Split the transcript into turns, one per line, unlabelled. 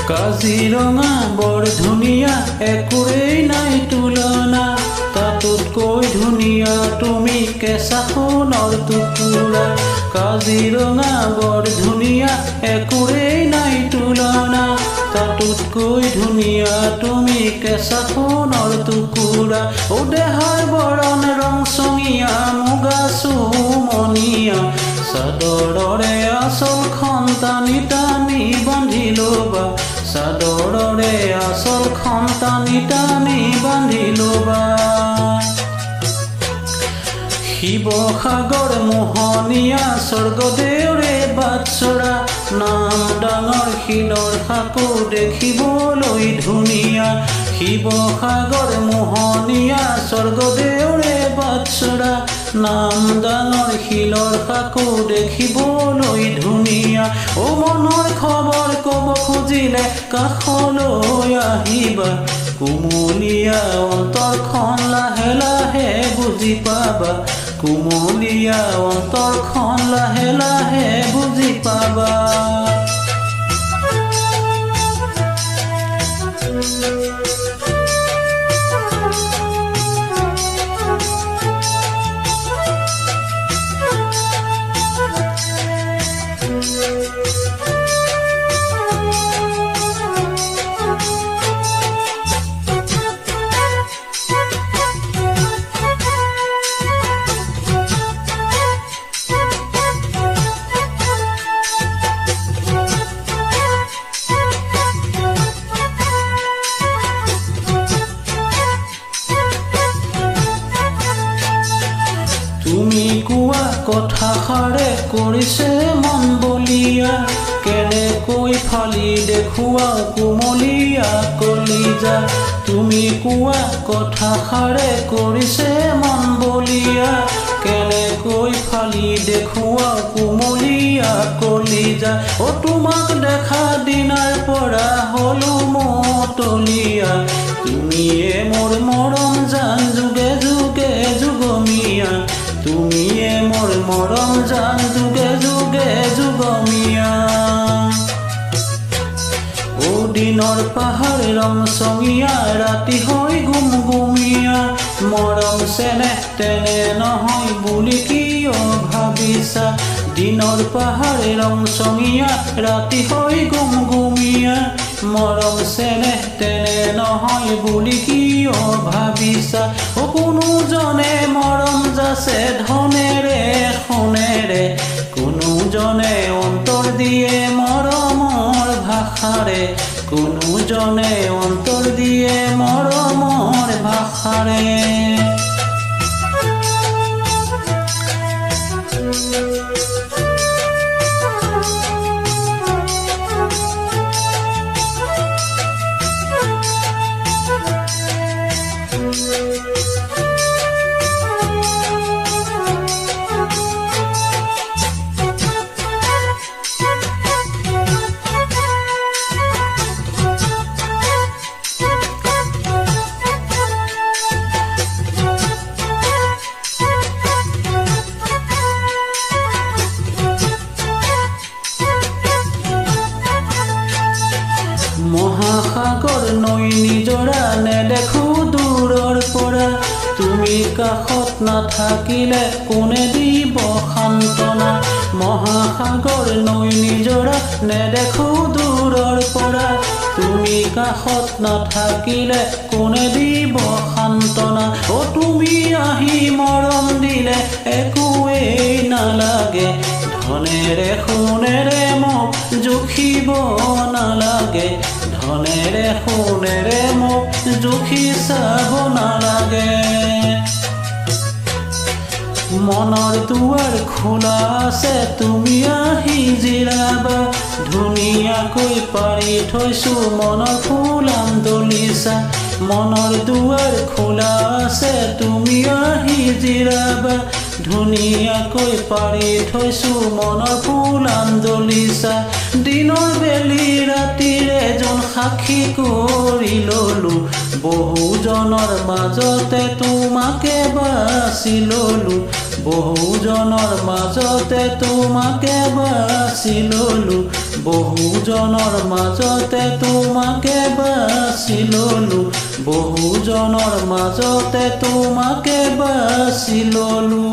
কাজিৰঙা বৰ ধুনীয়া একোৰেই নাই তুলনা তাতোতকৈ ধুনীয়া তুমি কেঁচা সোণৰ টুকুৰা কাজিৰঙা বৰ ধুনীয়া একোৰেই নাই তুলনা তাতোতকৈ ধুনীয়া তুমি কেঁচা সোণৰ টুকুৰা ও দেহৰ বৰণ ৰংচঙীয়া মুগা চুমনীয়া চাদৰৰে আঁচলখন টানি টানি বান্ধি ল'বা চাদৰৰে আঁচলখন টানি টানি বান্ধি ল'বা শিৱসাগৰ মোহনীয়া স্বৰ্গদেউৰে বাটচৰা নাম ডাঙৰ শিলৰ সাঁকো দেখিবলৈ ধুনীয়া শিৱসাগৰ মোহনীয়া স্বৰ্গদেউৰে বাটচৰা নাম ডাঙৰ শিলৰ সাঁকো দেখিবলৈ ধুনীয়া ও মনৰ খবৰ ক'ব খুজিলে কাষলৈ আহিবা কুমলীয়া অন্তৰখন লাহে লাহে বুজি পাবা কুমলীয়া অন্তৰখন লাহে লাহে বুজি পাবা তুমি কোৱা কথাষাৰে কৰিছে মন বলিয়া কেনেকৈ ফালি দেখুৱা কুমলীয়া কলিজা তুমি কোৱা কথাষাৰে কৰিছে মন বলিয়া কেনেকৈ ফালি দেখুৱা কুমলীয়া কলিজা ও তোমাক দেখা দিনাৰ পৰা হলো মতলীয়া তুমিয়ে মোৰ মৰম জান যুগে যুগে যুগমীয়া তুমিয়ে মোৰ মৰম জান যুগে যুগে যুগমীয়া ও দিনৰ পাহাৰ ৰংচঙীয়া ৰাতি হৈ গুমগুমীয়া মৰম চেনেহ তেনে নহয় বুলি কিয় ভাবিছা দিনৰ পাহাৰ ৰংচঙীয়া ৰাতি হৈ গুমগুমীয়া মৰম চেনেহ তেনে নহয় বুলি কিয় ভাবিছা ও কোনোজনে মৰম যাচে ধনেৰে সোণেৰে কোনোজনে অন্তৰ দিয়ে মৰমৰ ভাষাৰে কোনোজনে অন্তৰ দিয়ে মৰমৰ ভাষাৰে মহাসাগৰ নৈ নিজৰা নেদেখো দূৰৰ পৰা তুমি কাষত নাথাকিলে কোনে দিব সান্তনা মহাসাগৰ নৈ নিজৰা নেদেখো দূৰৰ পৰা তুমি কাষত নাথাকিলে কোনে দিব সান্তনা ও তুমি আহি মৰম দিলে একোৱেই নালাগে ধনেৰে সোণেৰে মোক জুখিব নালাগে ধনেৰে সোণেৰে মোক জুখি চাব নালাগে মনৰ দুৱাৰ খোলা আছে তুমি আহি জিৰাবা ধুনীয়াকৈ পাৰি থৈছো মনৰ ফুলাম দলিচা মনৰ দুৱাৰ খোলা আছে তুমি আহি জিৰাবা ধুনীয়াকৈ পাৰি থৈছো মনৰ ফুলাম দলিচা দিনৰ বেলি ৰাতিৰে জন সাক্ষী কৰি ললো বহুজনৰ মাজতে তোমাকে বাছি ললো বহুজনৰ মাজতে তোমাকে বাছি ললো বহুজনৰ মাজতে তোমাকে বাছি ললো বহুজনৰ মাজতে তোমাকে বাছি ললো